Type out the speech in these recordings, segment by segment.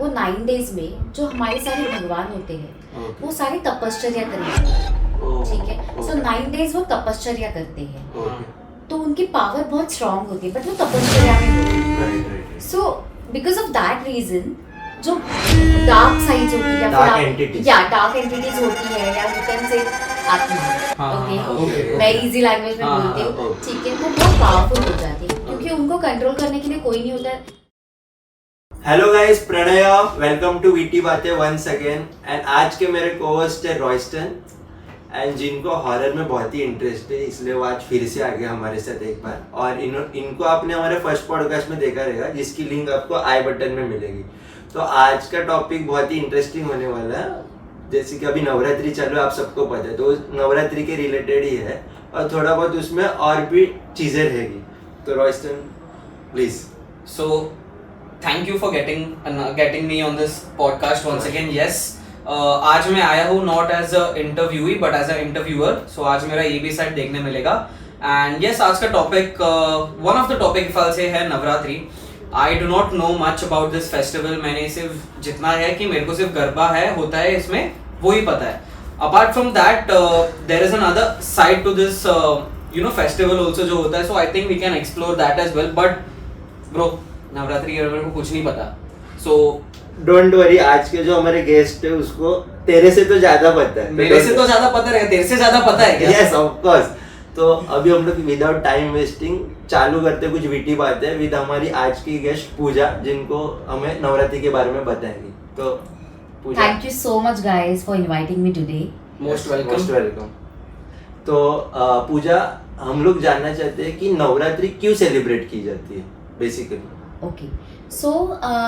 वो 9 days में जो हमारे सारे भगवान होते हैं वो सारे तपश्चर्या करते हैं, ठीक है। सो 9 days वो तपश्चर्या करते हैं, तो उनकी पावर बहुत स्ट्रांग होती है, बट वो तपश्चर्या में होती है। So because of that reason जो डार्क साइड्स होती है या डार्क एंटिटीज होती है या यू कैन से आत्मा, ओके, मैं इजी लैंग्वेज में बोलती हूँ, ठीक है, वो बहुत पावरफुल हो जाती है क्योंकि उनको कंट्रोल करने के लिए कोई नहीं होता है। Hello guys, Pranay, welcome to VT बातें वंस अगेन। एंड आज के मेरे को-होस्ट है रॉयस्टन, एंड जिनको हॉरर में बहुत ही इंटरेस्ट है, इसलिए वो आज फिर से आ गया हमारे साथ एक बार। और इनको आपने हमारे फर्स्ट पॉडकास्ट में देखा रहेगा, जिसकी लिंक आपको आई बटन में मिलेगी। तो आज का टॉपिक बहुत ही इंटरेस्टिंग होने वाला है। जैसे कि अभी नवरात्रि चालू है, आप सबको पता है, तो नवरात्रि के रिलेटेड ही है और थोड़ा बहुत उसमें और भी चीज़ें रहेगी। तो Royston please. So thank you for getting me on this podcast once again. Yes, आज मैं आया हूँ not as a interviewee but as a interviewer. So आज मेरा ये भी साइड देखने मिलेगा। And yes, आज का topic one of the topic if I'll say है Navratri. I do not know much about this festival. मैंने सिर्फ जितना है कि मेरे को सिर्फ गरबा है होता है इसमें, वो ही पता है। Apart from that, there is another side to this festival also जो होता है। So I think we can explore that as well. But bro, Navratri के बारे में कुछ नहीं पता। So डोंट वरी, आज के जो हमारे गेस्ट है उसको तेरे से तो ज्यादा पता है। मेरे से तो ज्यादा पता रहेगा, तेरे से ज्यादा पता है क्या? Yes, of course। तो अभी हम लोग विदाउट टाइम वेस्टिंग चालू करते कुछ वीटी बातें विद हमारी आज की गेस्ट पूजा, जिनको हमें नवरात्रि के बारे में बताएंगी। तो Pooja, thank you so much guys for inviting me today. Most welcome. तो पूजा, हम लोग जानना चाहते हैं कि नवरात्रि क्यों सेलिब्रेट की जाती है बेसिकली। ओके, सो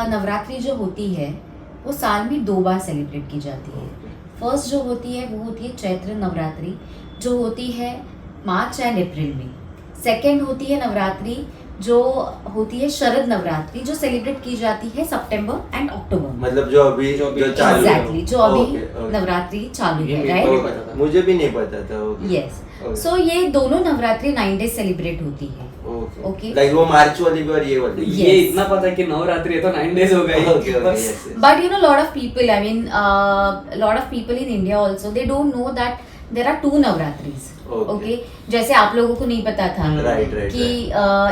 नवरात्रि जो होती है वो साल में 2 बार सेलिब्रेट की जाती है। फर्स्ट जो होती है वो होती है चैत्र नवरात्रि, जो होती है मार्च एंड अप्रैल में। सेकेंड होती है नवरात्रि जो होती है शरद नवरात्रि, जो सेलिब्रेट की जाती है सितंबर एंड अक्टूबर। मतलब जो अभी जो चालू है। एग्जैक्टली, जो अभी नवरात्रि चालू है, राइट? मुझे भी नहीं पता था। यस, सो ये दोनों नवरात्रि 9 days सेलिब्रेट होती है। ओके, लाइक वो मार्च वाली भी और ये वाली। ये इतना पता है कि नवरात्रि है तो 9 days हो गई। But you know, lot of people, I mean, lot of people in India also, they don't know that there are 2 नवरात्रिस। Okay, जैसे आप लोगों को नहीं पता था कि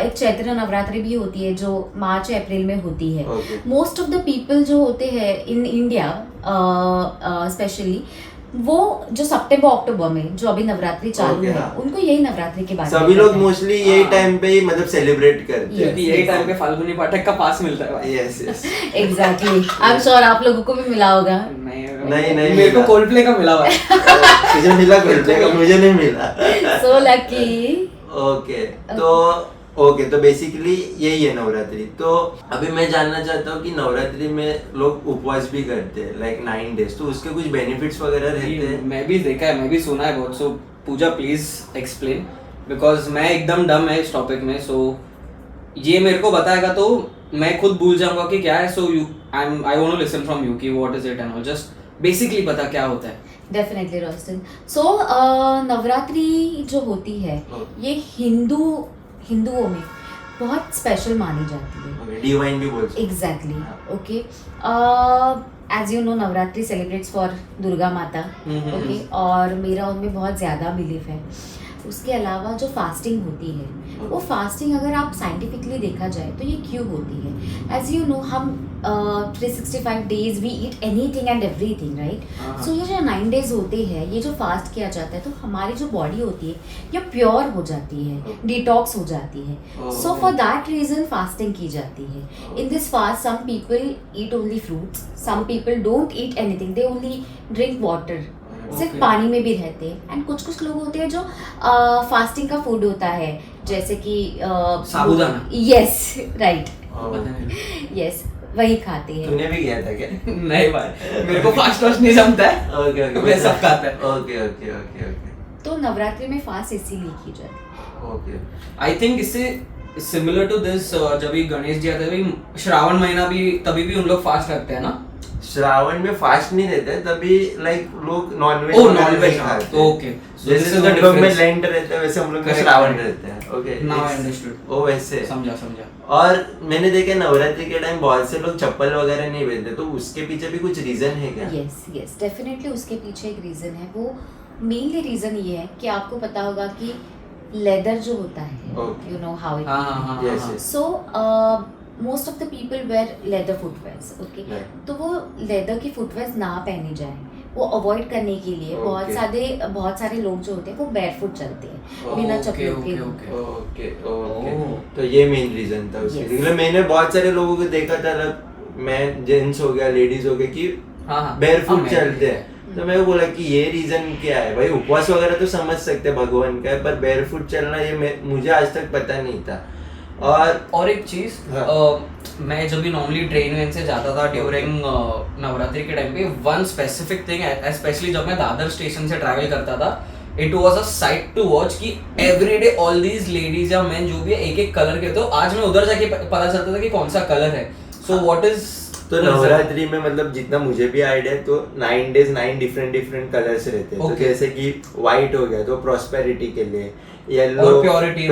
एक चैत्र नवरात्रि भी होती है जो मार्च अप्रैल में होती है। मोस्ट ऑफ द पीपल जो होते हैं इन इंडिया स्पेशली, वो जो सितंबर अक्टूबर में जो अभी नवरात्रि चालू है, उनको यही नवरात्रि के बारे में सभी लोग मोस्टली यही टाइम पे ही मतलब सेलिब्रेट करते हैं, क्योंकि यही टाइम पे फाल्गुनी पाठक का पास मिलता है। Yes yes, exactly. I am sure आप लोगों को भी मिला होगा। नहीं मेरे को कोल्डप्ले का मिला हुआ है। मुझे मिला कोल्डप्ले का, मुझे नहीं मिला। So lucky. ओके, तो बेसिकली यही है नवरात्रि। तो अभी मैं जानना चाहता हूँ कि नवरात्रि में लोग उपवास भी करते हैं लाइक 9 days, तो उसके कुछ बेनिफिट्स वगैरह रहते हैं? मैं भी देखा है, मैं भी सुना है बहुत। सो पूजा प्लीज एक्सप्लेन, बिकॉज मैं एकदम डम है इस टॉपिक में। सो ये मेरे को बताएगा तो मैं खुद भूल जाऊंगा कि क्या है। So I want to listen from you कि what is it and all, just basically पता क्या होता है। Definitely Roston. सो नवरात्रि जो होती है ये हिंदुओं में बहुत स्पेशल मानी जाती है। डिवाइन भी बोल सकते हैं। Exactly, okay. As you know, Navratri celebrates for Durga Mata, okay, और मेरा उनमें बहुत ज़्यादा बिलीफ है। उसके अलावा जो फास्टिंग होती है, वो फास्टिंग अगर आप साइंटिफिकली देखा जाए तो ये क्यों होती है? एज यू नो, हम 365 days we eat anything and everything, right? So ये जो 9 days होते हैं, ये जो फास्ट किया जाता है, तो हमारी जो बॉडी होती है ये प्योर हो जाती है, डिटॉक्स हो जाती है। So for that reason fasting की जाती है। In this fast some people eat only fruits, some people don't eat anything, they only drink water, सिर्फ पानी में भी रहते हैं। एंड कुछ लोग होते हैं जो फास्टिंग का फूड होता है, जैसे कि साबूदाना। यस, राइट, यस, वही खाते हैं। तूने भी किया था क्या? नहीं भाई, मेरे को फास्ट नहीं जमता है। ओके, मैं सब खाता है। ओके। तो नवरात्रि में फास्ट इसीलिए की जाती है। ओके, आई थिंक इससे सिमिलर टू दिस, जब भी गणेश जी आते हैं, श्रावण महीना भी, तभी भी उन लोग फास्ट रखते हैं ना। श्रावण में फास्ट नहीं रहते तभी लाइक लोग nonveg Oh, non-veg, okay. So this is जैसे the तुम लोग में difference. लेंट रहते हैं वैसे हम लोग में Correct, श्रावण correct. रहते हैं ओके Now I understood. ओ वैसे समझा और मैंने देखा नवरात्रि के टाइम बहुत से लोग चप्पल वगैरह नहीं पहनते तो उसके पीछे भी कुछ रीजन है क्या यस डेफिनेटली उसके पीछे एक रीज़न है। वो मेनली रीज़न ये है कि आपको पता होगा कि लेदर जो होता है Okay. You know how it हाँ Yes, yes. So most of the people wear leather footwears okay Right. तो वो लेदर की फुटवेयर्स ना पहने जाए वो अवॉइड करने के लिए Okay. बहुत सारे लोग जो होते हैं वो बैरफुट चलते हैं बिना Okay, चप्पलों के okay, घूमते okay. Okay Oh. तो ये मेन रीजन था उसके Yes. मतलब मैंने बहुत सारे लोगों को देखा था मतलब मैं जेंट्स हो गया लेडीज हो गया कि हाँ बेयरफुट चलते हैं तो मैं बोला कि ये रीजन क्या है भाई उपवास वगैरह तो समझ सकते हैं भगवान का है, पर बेयरफुट चलना ये मुझे आज तक पता नहीं था और एक चीज हाँ. मैं जब भी नॉर्मली ट्रेन वेन से जाता था ड्यूरिंग नवरात्रि के टाइम पे वन स्पेसिफिक थिंग स्पेशली जब मैं दादर स्टेशन से ट्रैवल करता था it was a sight to watch कि एवरीडे ऑल दीज लेडीज या मेन जो भी है एक एक कलर के तो आज मैं उधर जाके पता चलता था कि कौन सा कलर है सो व्हाट इज तो नवरात्रि में मतलब जितना मुझे भी आइडिया है तो 9 days 9 डिफरेंट कलर्स रहते हैं तो Okay. जैसे कि व्हाइट हो गया तो प्रॉस्पेरिटी के लिए येलो और purity,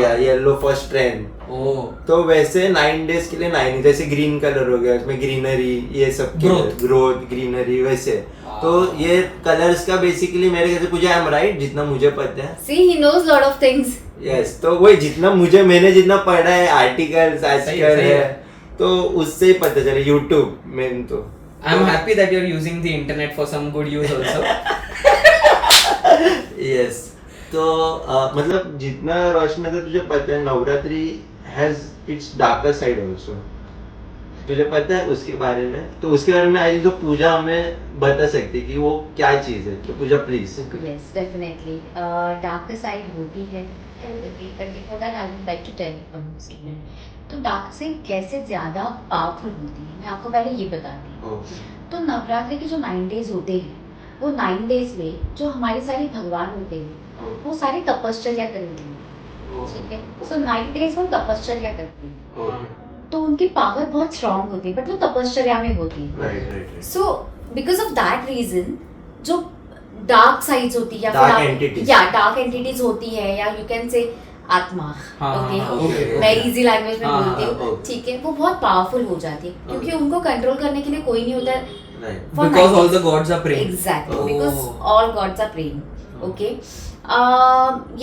या हाँ. येलो फॉर स्ट्रेंथ ओह तो वैसे 9 days के लिए 9 जैसे ग्रीन कलर हो गया उसमें ग्रीनरी ये सब ग्रोथ ग्रीनरी वैसे तो ये कलर्स का बेसिकली मेरे ख्याल से पूजा आई एम राइट जितना मुझे पता है see he knows lot of things yes तो वही जितना मैंने जितना पढ़ा है आर्टिकल्स आजकल सही है है. तो उससे ही पता चले यूट्यूब मेन तो I am happy that you are using the internet for some good use also yes तो मतलब जितना रोशन है तुझे पता है Navratri has its darker side also तुझे पता है उसके बारे में तो उसके बारे में आज तो पूजा हमें बता सकती है कि वो क्या चीज है तो Pooja please yes definitely dark side होती है तो डार्क साइड कैसे ज्यादा पावरफुल होती है मैं आपको पहले ये बताती हूँ। तो नवरात्रि के जो 9 days होते हैं वो 9 days में जो हमारे सारे भगवान होते हैं वो सारे तपश्चर्या करते हैं ठीक है सो 9 days वो तपश्चर्या करते हैं तो उनकी पावर बहुत स्ट्रांग होती है बट वो तपश्चर्या में होती है right so because of that reason जो डार्क साइड्स होती है Dark entities. या डार्क एंटिटीज होती है या यू कैन से आत्मा हाँ, ओके हाँ, okay, मैं okay. इजी लैंग्वेज में हाँ, बोलती हाँ, हूँ okay. ठीक है वो बहुत पावरफुल हो जाती है क्योंकि Okay. उनको कंट्रोल करने के लिए कोई नहीं होता right for because all 90s. The gods are praying exactly Oh. Because all gods are praying okay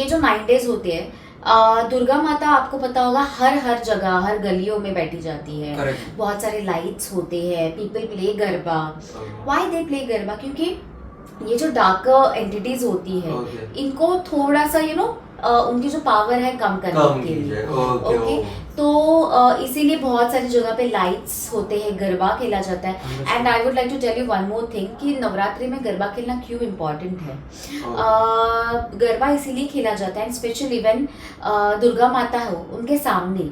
ये जो 9 days होते हैं दुर्गा माता आपको पता होगा हर जगह हर गलियों में बैठी जाती है करेक्ट बहुत सारे लाइट्स होते हैं people play garba why they play garba क्योंकि ये जो डार्क एंटिटीज होती है Okay. इनको थोड़ा सा यू नो उनकी जो पावर है कम करने के लिए ओके तो इसीलिए बहुत सारी जगह पे लाइट्स होते हैं गरबा खेला जाता है and I would like to tell you one more thing कि नवरात्रि में गरबा खेलना क्यों इम्पोर्टेंट है गरबा इसीलिए खेला जाता है स्पेशली इवन दुर्गा माता हो उनके सामने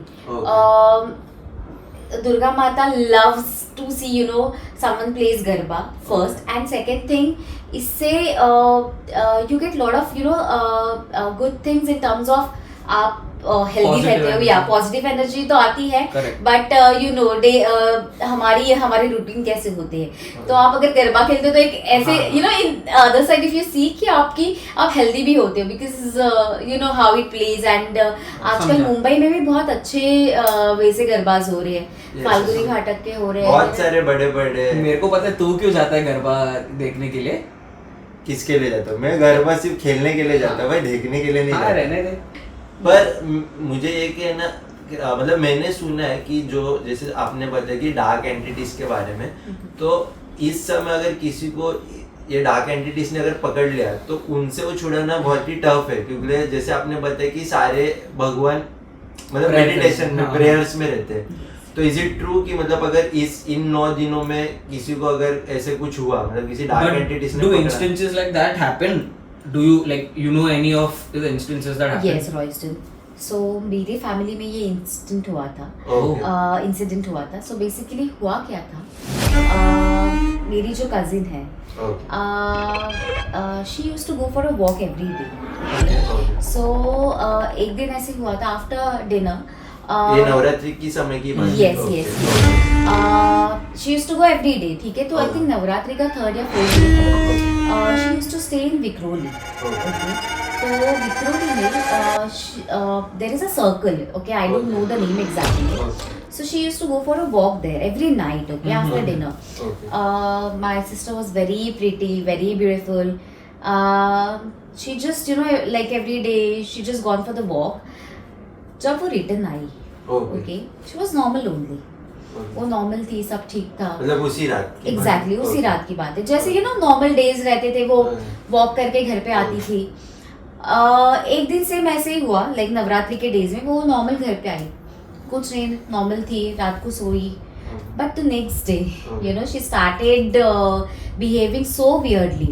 दुर्गा माता loves to see you know someone plays garba first and second thing इससे you get lot of you know good things in terms of आप हेल्दी Positive रहते हो energy. या पॉजिटिव एनर्जी तो आती है Correct. But you no day हमारी routine कैसे होते हैं तो आप अगर गरबा खेलते हो तो एक ऐसे हाँ. You know in other side if you see कि आप हेल्दी भी होते हो because you know how it plays and आजकल समझा. मुंबई में भी बहुत अच्छे वे से गरबाज हो रहे हैं Yes, फाल्गुनी yes. घाटक के हो रहे हैं बहुत सारे बड़े बड़े मेरे को पता है तू क्यों जाता है गरबा देखने के लिए किसके लिए जाता हूँ मैं गरबा सिर्फ खेलने के लिए जाता हूँ भाई देखने के लिए नहीं हाँ जाता रहने दे पर मुझे ये कि है ना मतलब मैंने सुना है कि जो जैसे आपने बताया कि डार्क एंटिटीज के बारे में तो इस समय अगर किसी को ये डार्क एंटिटीज ने अगर पकड़ लिया तो उनसे वो छुड़ाना बहुत ही टफ है क्योंकि जैसे आपने बताया कि सारे भगवान मतलब Prayer मेडिटेशन में हाँ, प्रेयर्स में रहते हैं तो इज इट ट्रू कि मतलब अगर इन 9 दिनों में किसी को अगर ऐसे कुछ हुआ मतलब किसी डार्क एंटिटीज ने do पकड़ा instances like that happen do you like you know any of the instances that happen yes Royston so मेरी फैमिली में ये इंसिडेंट हुआ था Okay. इंसिडेंट हुआ था सो बेसिकली हुआ क्या था मेरी जो कजिन है Okay. She use to go for a walk every day Okay. So एक दिन ऐसे हुआ था आफ्टर डिनर ये नवरात्रि की समय की बात है। Yes, Okay. yes. She used to go every day, ठीक है? तो I think नवरात्रि का 3rd या 4th day था. She used to stay in Vikhroli. Okay. तो Vikhroli में there is a circle. Okay, I don't know the name exactly. Okay. So she used to go for a walk there every night. Okay, after dinner. Okay. My sister was very pretty, very beautiful. She just like every day she just gone for the walk. जब वो return I, Okay. okay, she was normal only. वो normal थी, सब ठीक था. मतलब उसी रात की बात है? एग्जैक्टली उसी Okay. रात की बात है. जैसे नॉर्मल डेज रहते थे, वो वॉक करके घर पे आती थी. एक दिन से ऐसे ही हुआ, लाइक नवरात्रि के डेज में वो नॉर्मल घर पे आई, कुछ नहीं, नॉर्मल थी, रात को सोई. But the next day, she started behaving so weirdly.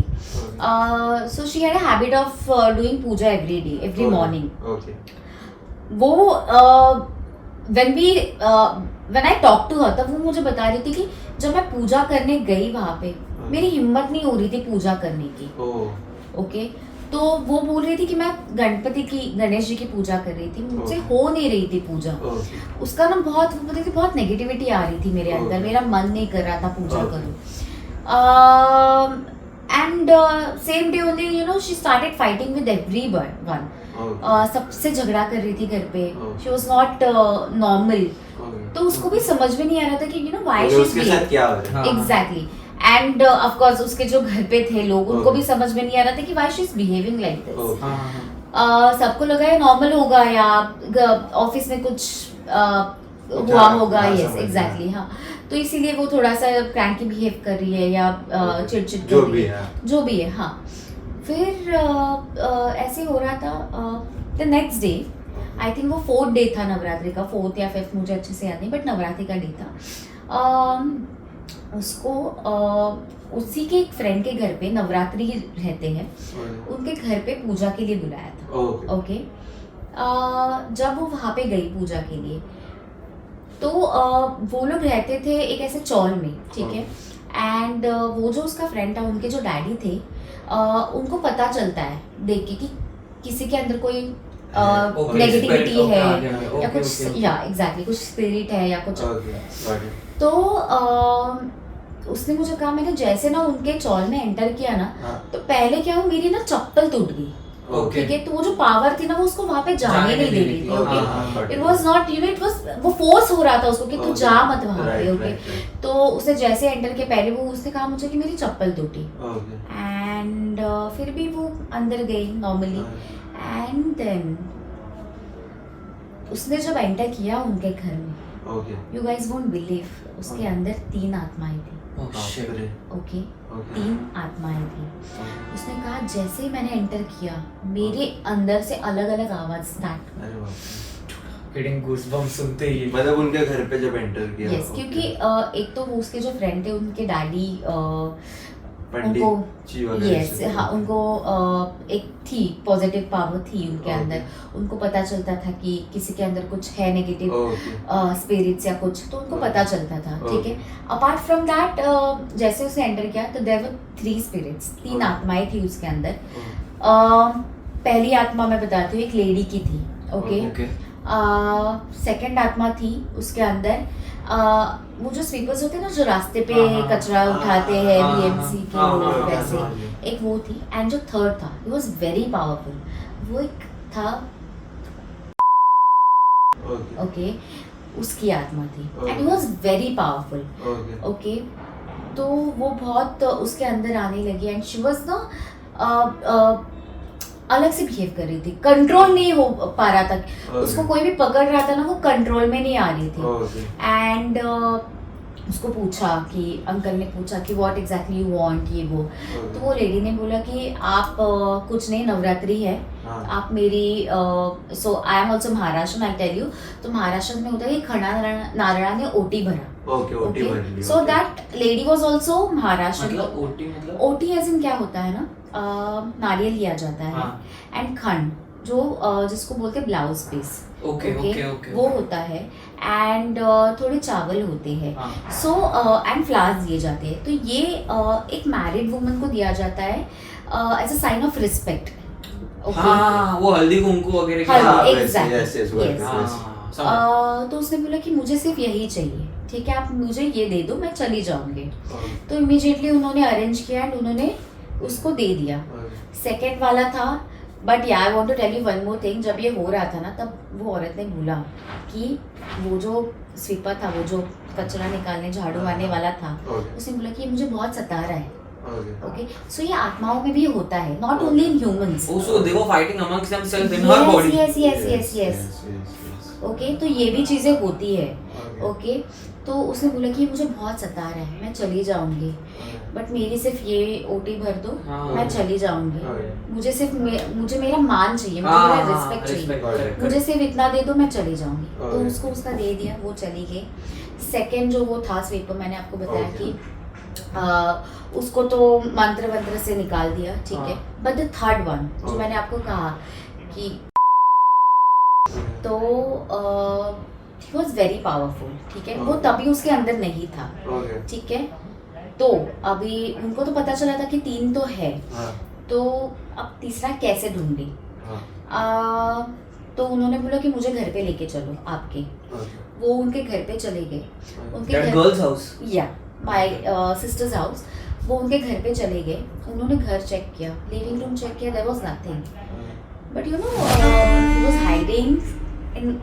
So she had a habit of doing puja every day, every morning. Okay. वो when I talked to her, तब वो मुझे बता रही थी कि जब मैं पूजा करने गई वहाँ पे, मेरी हिम्मत नहीं हो रही थी पूजा करने की. ओके, तो वो बोल रही थी कि मैं गणेश जी की पूजा कर रही थी, मुझसे हो नहीं रही थी पूजा. उसका बहुत नेगेटिविटी आ रही थी मेरे अंदर, मेरा मन नहीं कर रहा था पूजा करूं. And same day only she started fighting with everyone. सबसे झगड़ा कर रही थी घर पे. She was not normal. तो उसको भी समझ में नहीं आ रहा था कि व्हाई शी उसके साथ क्या हो रहा है. एग्जैक्टली. एंड ऑफ कोर्स उसके जो घर पे थे लोग, उनको भी समझ में नहीं आ रहा था कि why she is behaving like this. सबको लगा ये नॉर्मल होगा या ऑफिस में कुछ हुआ होगा. Yes, exactly. हाँ, तो इसीलिए वो थोड़ा सा क्रैंकी बिहेव कर रही है या चिड़चिड़ कर रही है, जो भी है. हाँ, फिर ऐसे हो रहा था. The next day, I think वो 4th डे था नवरात्रि का, 4th या 5th, मुझे अच्छे से याद नहीं, बट नवरात्रि का डे था. उसको उसी के एक फ्रेंड के घर पे, नवरात्रि रहते हैं, उनके घर पे पूजा के लिए बुलाया था. ओके. जब वो वहाँ पे गई पूजा के लिए, तो वो लोग रहते थे एक ऐसे चौल में, ठीक है. एंड वो जो उसका फ्रेंड था, उनके जो डैडी थे, उनको पता चलता है देख के कि किसी के अंदर कोई नेगेटिविटी है या कुछ, या एग्जैक्टली कुछ स्पिरिट है या कुछ. तो उसने मुझे कहा, मैंने जैसे उनके चौल में एंटर किया ना, तो पहले क्या हुआ, मेरी चप्पल टूट गई. ठीक है. तो वो जो पावर थी वो उसको वहां पे जाने नहीं दे रही थी. Okay, it was not it was, वो फोर्स हो रहा था उसको कि तू जा मत वहां पे. ओके. तो उसने जैसे एंटर किया, पहले वो उसने कहा मुझे कि मेरी चप्पल टूटी. एंड फिर भी वो अंदर गई नॉर्मली. एंड देन उसने जब एंटर किया उनके घर में, यू गाइस वोंट बिलीव, उसके अंदर 3 आत्माएं थी. ओके, 3 आत्माएं थी. उसने कहा जैसे ही मैंने एंटर किया, मेरे अंदर से अलग अलग आवाज स्टार्ट. गेटिंग गूज़बम्प्स सुनते ही. मतलब उनके घर पे जब एंटर किया. यस, क्योंकि एक तो वो उसके जो फ्रेंड थे, उनके डैडी उनको, यस, हाँ, उनको एक थी पॉजिटिव पावर थी उनके अंदर. उनको पता चलता था कि किसी के अंदर कुछ है नेगेटिव स्पिरिट्स या कुछ, तो उनको पता चलता था. ठीक है. अपार्ट फ्रॉम दैट, जैसे उसने एंटर किया तो देयर वर 3 स्पिरिट्स, 3 आत्माएं थी उसके अंदर. पहली आत्मा मैं बताती हूँ, एक लेडी की थी. ओके. सेकंड आत्मा थी उसके अंदर, वो जो स्वीपर्स होते हैं ना, जो रास्ते पे कचरा उठाते हैं, बीएमसी के लोग, वैसे एक वो थी. एंड जो थर्ड था, इट वाज वेरी पावरफुल. वो एक था, ओके, उसकी आत्मा थी. And it was very powerful. Okay. तो वो बहुत उसके अंदर आने लगी. एंड शी वाज ना अलग से बिहेव कर रही थी, कंट्रोल नहीं हो पा रहा था. उसको कोई भी पकड़ रहा था ना, वो कंट्रोल में नहीं आ रही थी. एंड उसको पूछा कि, अंकल ने पूछा कि व्हाट एग्जैक्टली यू वांट, ये वो. तो वो लेडी ने बोला कि आप कुछ नहीं, नवरात्रि है, आप मेरी, so I am also Maharashtra, I tell you. तो महाराष्ट्र में होता है कि खड़ा नारळा ने ओटी भरा. Okay. So that lady was also Maharashtra. मतलब ओटी एज इन क्या होता है ना, नारियल लिया जाता है. एंड खंड, जो जिसको बोलते हैं ब्लाउज पीस. ओके. वो होता है. एंड थोड़े चावल होते हैं. सो एंड फ्लावर्स दिए जाते हैं. तो ये एक मैरिड वुमन को दिया जाता है as a sign of respect. हाँ, वो हल्दी कुंकू वगैरह. एग्जैक्टली. तो उसने बोला कि मुझे सिर्फ यही चाहिए, ठीक है आप मुझे ये दे दो, मैं चली जाऊंगी। तो इमीडिएटली उन्होंने अरेंज किया एंड उन्होंने उसको दे दिया। सेकेंड वाला था, but I want to tell you one more thing, जब ये हो रहा था ना तब वो औरत ने बोला कि वो जो स्वीपर था, वो जो कचरा निकालने झाड़ू मारने वाला था, उसने बोला कि ये मुझे बहुत सता रहा है। ओके, सो ये आत्माओं में भी होता है, not only in humans. Also they were fighting amongst themselves in her body. yes. Okay, तो ये भी चीजें होती है। ओके, तो उसने बोला कि ये मुझे बहुत सता रहा है, मैं चली जाऊंगी, बट मेरी सिर्फ ये ओटी भर दो, मैं चली जाऊंगी। मुझे सिर्फ मुझे मेरा मान चाहिए, मुझे मेरा रिस्पेक्ट चाहिए, मुझे सिर्फ इतना दे दो, मैं चली जाऊंगी। तो उसको उसका दे दिया, वो चली गई। सेकेंड जो वो था स्वीपर, मैंने आपको बताया कि उसको तो मंत्र वंत्र से निकाल दिया, ठीक है। बट द थर्ड वन जो मैंने आपको कहा कि तो ही वॉज वेरी पावरफुल, ठीक है। वो तभी उसके अंदर नहीं था, ठीक है। तो अभी उनको तो पता चला था कि 3 तो है, तो अब तीसरा कैसे ढूंढे। तो उन्होंने बोला कि मुझे घर पे लेके चलो आपके। वो उनके घर पे चले गए, उनके गर्ल्स हाउस, या माय सिस्टर्स हाउस। वो उनके घर पे चले गए, उन्होंने घर चेक किया, लिविंग रूम चेक किया, there was nothing, but you know he was hiding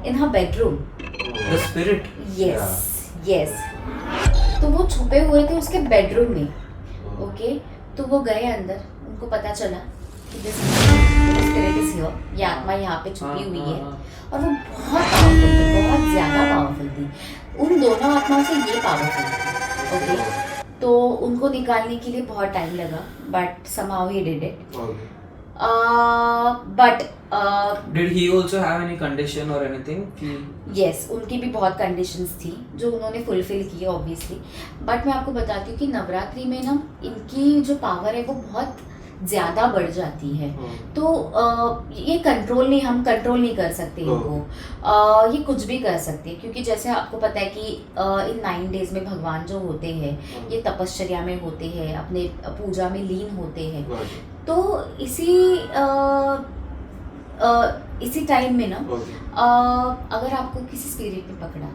in her bedroom. The spirit, yes. तो वो छुपे हुए थे उसके बेडरूम में। ओके, तो वो गए अंदर, उनको पता चला कि दिस स्पिरिट इज हियर, ये आत्मा यहाँ पे छुपी हुई है। और वो बहुत पावरफुल थी, बहुत ज़्यादा पावरफुल थी। उन दोनों आत्माओं से ये पावरफुल थी। ओके, तो उनको निकालने के लिए बहुत टाइम लगा, but somehow he did it. But did he also have any condition or anything? yes, उनकी भी बहुत कंडीशंस थी जो उन्होंने फुलफिल की ऑब्वियसली। बट मैं आपको बताती हूँ कि नवरात्रि में ना इनकी जो पावर है वो बहुत ज़्यादा बढ़ जाती है। तो ये हम कंट्रोल नहीं कर सकते इनको। ये कुछ भी कर सकते हैं, क्योंकि जैसे आपको पता है कि इन 9 डेज में भगवान जो होते हैं ये तपश्चर्या में होते हैं, अपने पूजा में लीन होते हैं। तो इसी टाइम में ना अगर आपको किसी स्पिरिट ने पकड़ा,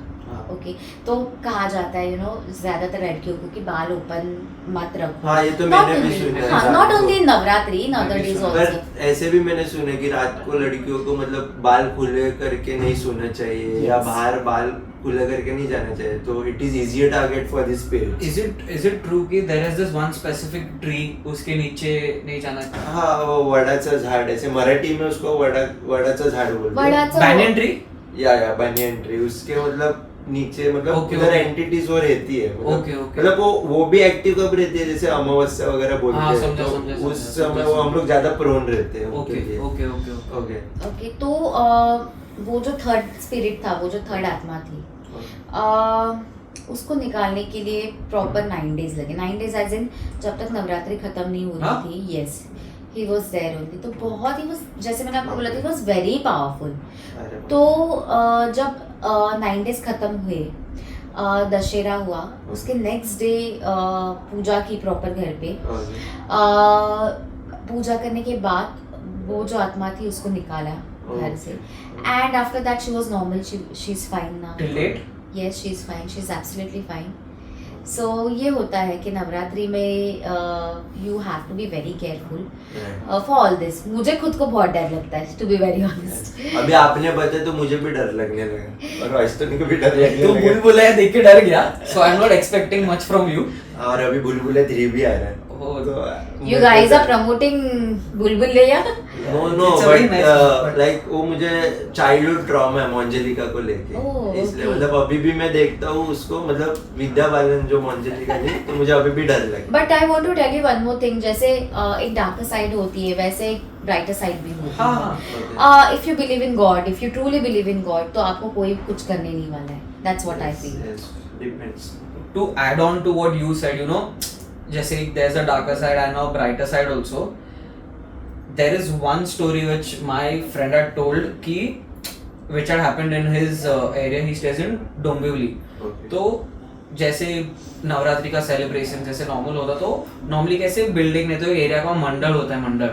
ओके, तो कहा जाता है ज्यादातर लड़कियों को कि बाल ओपन मत रखो। हाँ, ये तो मैंने भी सुना है। Not only Navratri, in other days also. ऐसे भी मैंने सुना है कि रात को लड़कियों को मतलब बाल खुले करके नहीं सोना चाहिए, या बाहर बाल खुला करके नहीं जाना चाहिए, तो it is easier target for this spirit. Is it true कि there is this one specific tree, उसके नीचे नहीं जाना चाहिए? हाँ, वो वडाचं झाड, ऐसे मराठी में उसको वडाचं झाड बोलते हैं। बनियन ट्री, या बनियन ट्री, उसके मतलब नीचे मतलब उधर एंटिटीज वो रहती है, मतलब वो भी एक्टिव कब रहती है, जैसे अमावस्या वगैरह बोलते हैं, तो उस समय वो हम लोग ज्यादा प्रोन रहते हैं। ओके, तो वो जो थर्ड स्पिरिट था, वो जो थर्ड आत्मा थी, उसको निकालने के लिए प्रॉपर 9 डेज लगे। 9 डेज एज इन जब तक नवरात्रि खत्म नहीं हो रही थी। Yes, he was there only. तो बहुत ही जैसे मैंने आपको बोला था, वॉज वेरी पावरफुल। तो जब 9 डेज खत्म हुए, दशहरा हुआ, उसके नेक्स्ट डे पूजा की प्रॉपर घर पे। पूजा करने के बाद वो जो आत्मा थी उसको निकाला घर से, and after that she was normal, she is fine now. Till date? Yes, she is fine, she is absolutely fine. So ये होता है कि नवरात्रि में you have to be very careful for all this. मुझे खुद को बहुत डर लगता है, टू बी वेरी ऑनेस्ट। अभी आपने बताया तो मुझे भी डर लगने लगा, और रॉयस्टन को भी डर लगने लगा। तू बुलबुला देख के डर गया, so I am not expecting much from you. और अभी बुलबुला 3 भी आ रहा है। You guys are promoting बुलबुलैया? No, but like वो मुझे चाइल्डहुड ट्रॉमा है मोंजेलिका को लेके, इसलिए मतलब अभी भी मैं देखता हूँ उसको, मतलब विद्या बालन जो मोंजेलिका थी, तो मुझे अभी भी डर लगता है। But I want to tell you one more thing, जैसे एक डार्कर साइड होती है, वैसे एक ब्राइटर साइड भी होती है। If you believe in God, if you truly believe in God, तो आपको कोई कुछ करने नहीं वाला है। That's what I feel. Yes, depends. To add on to what you said, जैसे there's a darker side and a brighter side also. There is one story which my friend had told which had happened in his area. He stays in Dombivli. Okay. तो जैसे नवरात्रि का celebration जैसे normal होता तो normally कैसे building में तो area का मंडल होता है मंडल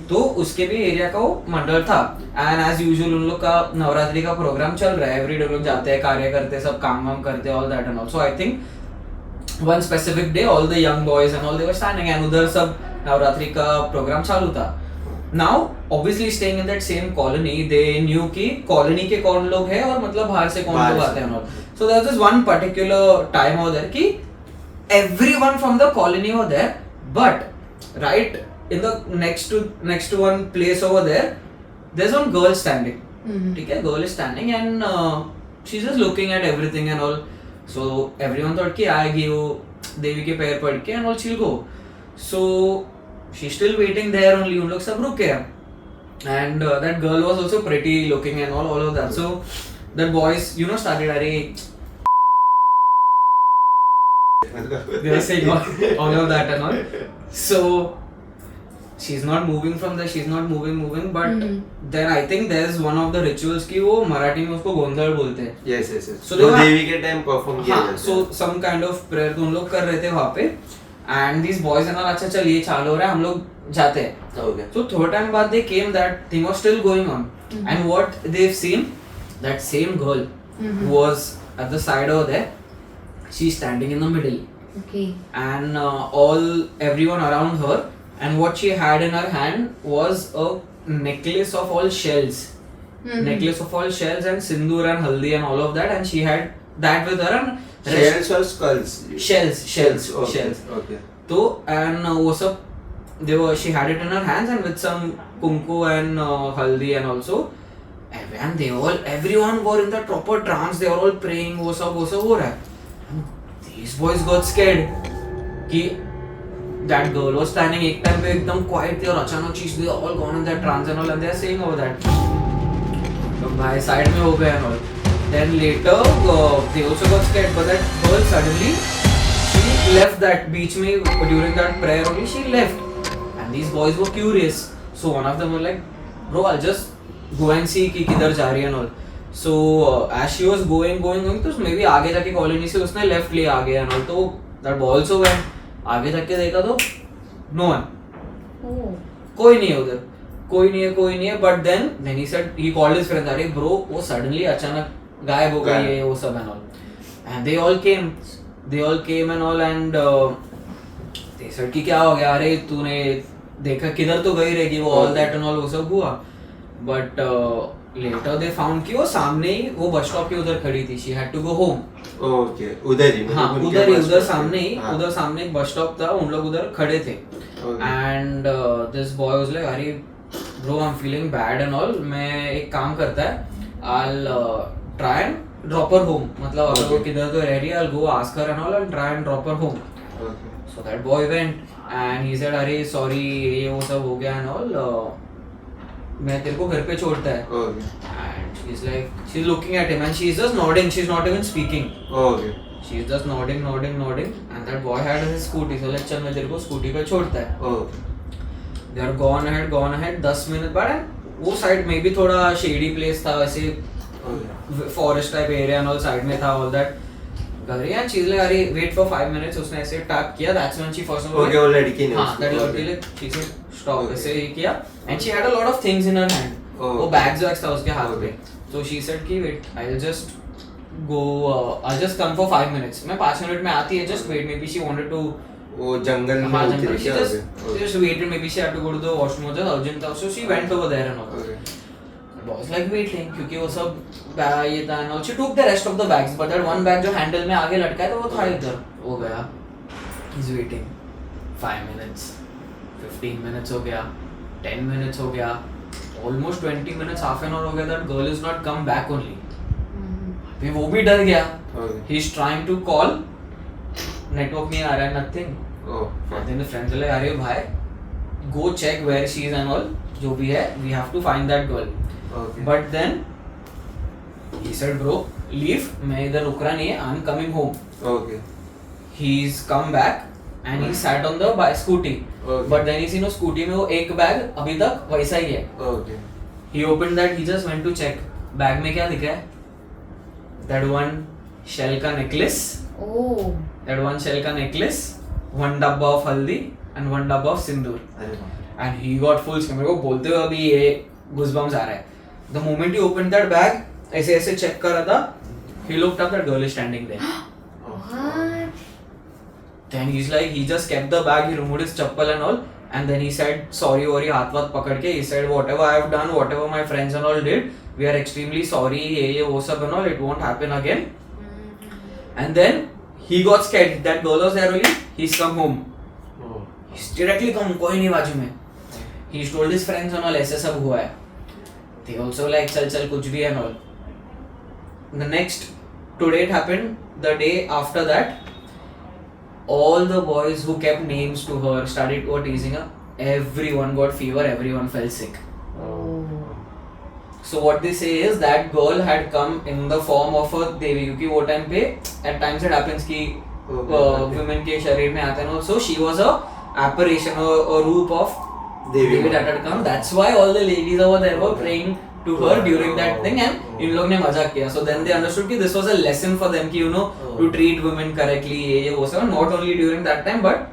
तो उसके भी एरिया का वो मंडल था एंड एज यूजुअल उन लोग का नवरात्रि का प्रोग्राम चल रहा है एवरीडे लोग जाते हैं कार्य करते हैं सब काम वाम करते हैं all that and also I think one specific day all the young boys and all they were standing and उधर सब नवरात्रि का प्रोग्राम चालू था now obviously staying in that same colony they knew कि कॉलोनी के कौन लोग हैं और मतलब बाहर से कौन लोग आते हैं so there was one particular time over there कि everyone from the colony were there but right in the next to one place over there there's one girl standing ठीक है girl is standing and she's just looking at everything and all so everyone thought कि आएगी वो देवी के पैर पड़ के and all she'll go so she's still waiting there only उन लोग सब रुके हैं and that girl was also pretty looking and all of that so that boys you know started अरे they were saying all of that and all. So she's not moving from there. She's not moving. But then I think there's one of the rituals कि वो मराठी में उसको गोंधड़ बोलते हैं. Yes. So तो देवी के time perform किया जाता है. So some kind of prayer तो उन लोग कर रहे थे वहाँ पे. And these boys and all अच्छा चल ये चालू हो रहा है हम लोग जाते हैं. Okay. So थोड़ा टाइम बाद they came that thing was still going on. And what they've seen that same girl who was at the side over there. She's standing in the middle. Okay. And everyone around her and what she had in her hand was a necklace of all shells. Necklace of all shells and sindoor and haldi and all of that and she had that with her and Shells or skulls? Shells. Okay. So and वो सब she had it in her hands and with some kumku and haldi and also and everyone were in the proper trance they were all praying वो सब हो रहा है. These boys got scared कि that girl was standing एक time पे एकदम quiet थी और अचानक she's they all gone in that trance and all and they are saying over that तो भाई side में हो गए and all then later they also got scared but that girl suddenly she left that beach में during that prayer only she left and these boys were curious so one of them were like bro I'll just go and see कि किधर जा रही है and all so as she was going तो maybe आगे जाके colony से उसने लेफ्ट लिया आगे and all तो that boy also went आगे जाके देखा तो no one कोई नहीं है उधर कोई नहीं है but then he said he called his friends अरे bro वो suddenly अचानक गायब हो गई है वो सब and all and they all came and all and they said कि क्या हो गया अरे तूने देखा किधर तो गई रहेगी वो all that and all वो सब हुआ but later they found कि वो सामने ही वो बस स्टॉप के उधर खड़ी थी she had to go home Okay. उधर ही हाँ उधर सामने ही उधर सामने एक बस स्टॉप था उन लोग उधर खड़े थे and this boy was like अरे bro I'm feeling bad and all मैं एक काम करता है I'll try and drop her home मतलब अगर वो किधर तो रह रही है I'll go ask her and all and try and drop her home so that boy went and he said अरे sorry ये वो सब हो गया and all मैं तेरे को घर पे छोड़ता है and she's like she's looking at him and she's just nodding she's not even speaking she's just nodding and that boy had his scooty so like चल मैं तेरे को स्कूटी पे छोड़ता है they are gone ahead 10 minute बाद and वो side में भी थोड़ा shady place था वैसे forest type area and all side में था all that गई and she's like अरे wait for 5 minutes उसने ऐसे टैप किया that's when she first of all वो लड़की ने हाँ that लड़की ने she said stop ऐसे ही किया and she had a lot of things in her hand वो bags था उसके हाथ पे so she said कि wait I'll just go I'll just come for 5 minutes मैं 5 मिनट में आती है just wait maybe she wanted to वो जंगल में जंगल she just waited maybe she had to go to the washroom just urgent था so she went over there and all was like waiting क्योंकि वो सब ये था and all she took the rest of the bags but that one bag जो handle में आगे लटका है तो वो था इधर वो गया he's waiting 5 minutes 15 minutes हो गया 10 minutes हो गया almost 20 minutes half an hour हो गया that girl is not come back only फिर वो भी डर गया he's trying to call network नहीं आ रहा है nothing and then the friends are like अरे भाई go check where she is and all जो भी है we have to find that girl but then he said bro leave मैं इधर रुक रहा नहीं है I'm coming home he's come back and he sat on the scooty but then he seen no scooty में वो एक बैग अभी तक वैसा ही है he opened that he just went to check bag में क्या दिखा है that one shell का necklace Oh. That 1 shell का necklace, 1 डब्बा of हल्दी and 1 डब्बा of सिंदूर. अरे बाप रे. And he got full scared. मेरे को बोलते हुए अभी ये goosebumps आ रहा है. The moment he opened that bag, ऐसे ऐसे check कर रहा था, he looked up, that girl is standing there. What? Then he's like, he just kept the bag, he removed his chappal and all, and then he said sorry और हाथ वाथ पकड़ के he said whatever I have done, whatever my friends and all did, we are extremely sorry, ये वो सब and all, it won't happen again. And then he got scared. That girl was there only. He's come home. Oh. He's directly come. कोई नहीं बाजू में. He's told his friends and all ऐसे सब हुआ है. They also like चल कुछ भी and all. The next today it happened. The day after that, all the boys who kept names to her started teasing her. Everyone got fever. Everyone fell sick. Oh. So what they say is that girl had come in the form of a देवी, क्योंकि वो time पे at times it happens कि women के शरीर में आते हैं. Also she was a apparition, a रूप of Devi that had come. That's why all the ladies over there were praying to her during that thing, and इन लोग ने मजाक किया. So then they understood कि this was a lesson for them कि to treat women correctly, ये वो सब, not only during that time but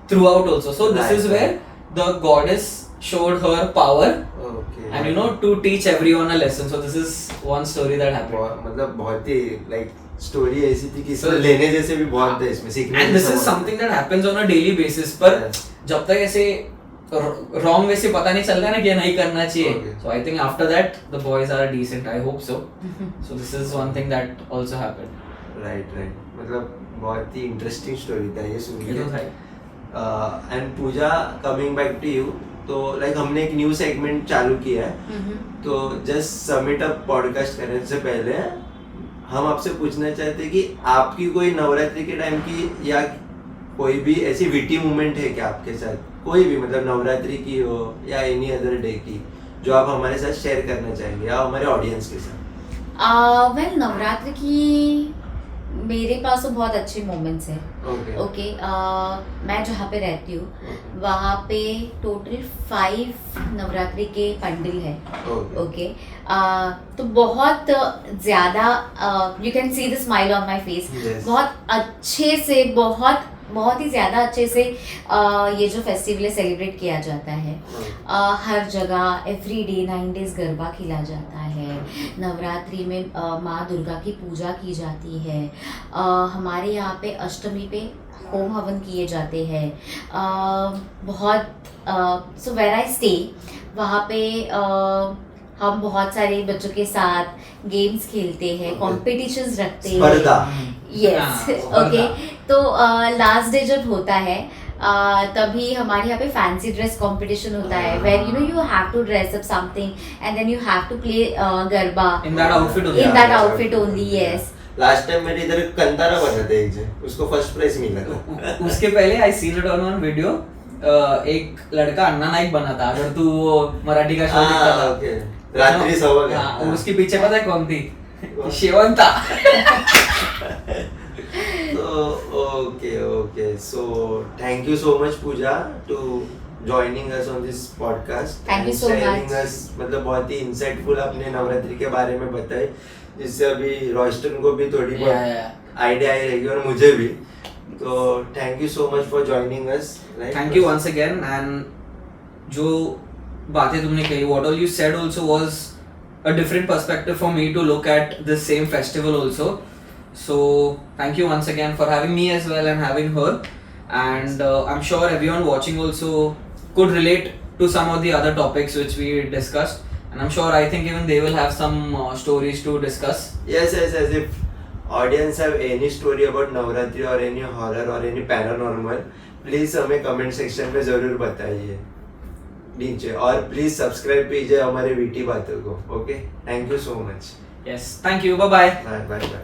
throughout also. So this is where the goddess showed her power. Okay. And to teach everyone a lesson. So this is one story that happened. मतलब बहुत ही like story ऐसी थी कि इसमें लेने जैसे भी बहुत है इसमें सीखने. And this is something that happens on a daily basis. पर जब तक ऐसे wrong way से पता नहीं चल रहा है ना कि नहीं करना चाहिए. Okay. So I think after that the boys are decent. I hope so. So this is one thing that also happened. Right. मतलब बहुत ही interesting story था ये सुन It was के. right. And Puja, coming back to you, तो like हमने एक new segment चालू किया है. तो जस्ट सबमिट अप पॉडकास्ट करने से पहले हम आपसे पूछना चाहते हैं कि आपकी कोई नवरात्रि के टाइम की या कोई भी ऐसी विटी मोमेंट है क्या आपके साथ, कोई भी, मतलब नवरात्रि की हो या एनी अदर डे की, जो आप हमारे साथ शेयर करना चाहेंगे या हमारे ऑडियंस के साथ. वेल नवरात्रि की मेरे पास तो बहुत अच्छे मोमेंट्स हैं. ओके. मैं जहाँ पे रहती हूँ वहाँ पे टोटल 5 नवरात्रि के पंडिल है. ओके. तो बहुत ज़्यादा you can see the smile on my face. बहुत अच्छे से बहुत ही ज़्यादा अच्छे से ये जो फेस्टिवल है सेलिब्रेट किया जाता है. हर जगह एवरी डे 9 days गरबा खेला जाता है. नवरात्रि में माँ दुर्गा की पूजा की जाती है. हमारे यहाँ पे अष्टमी पे होम हवन किए जाते हैं. बहुत सो वेयर आई स्टे वहाँ पे हम बहुत सारे बच्चों के साथ गेम्स खेलते हैं, कॉम्पिटिशन्स रखते हैं. यस. ओके. तो लास्ट डे जब होता है तभी हमारे यहाँ पे फैंसी ड्रेस कंपटीशन होता है where you have to dress up something and then you have to play garba In that outfit only. Yes. Last time मेरे इधर कंतारा बना था एक जन, उसको फर्स्ट प्राइज मिला था. उसके पहले I seen it on one video. एक लड़का अन्ना नाइक बना था. अगर तू वो मराठी का शो देखता था. ओके. रात्रि सवा गया. और उसके पीछे पता है कौन थी? Shevanta. Okay. So thank you so much Pooja to joining us on this podcast. Thank you so sharing much. us, मतलब बहुत ही insightful अपने नवरात्रि के बारे में बताए, जिससे अभी रॉयस्टन को भी थोड़ी बहुत आइडिया आई रहेगी और मुझे भी. तो thank you so much for joining us. Thank you once again. And जो बातें तुमने कही, what all you said also was a different perspective for me to look at this same festival also. So thank you once again for having me as well and having her. And I'm sure everyone watching also could relate to some of the other topics which we discussed. And I'm sure, I think even they will have some stories to discuss. Yes. If audience have any story about Navratri or any horror or any paranormal, please हमें comment section में ज़रूर बताइए नीचे. और please subscribe कीजिए हमारे VT बातों को. Okay. Thank you so much. Yes. Thank you. Bye bye. Bye.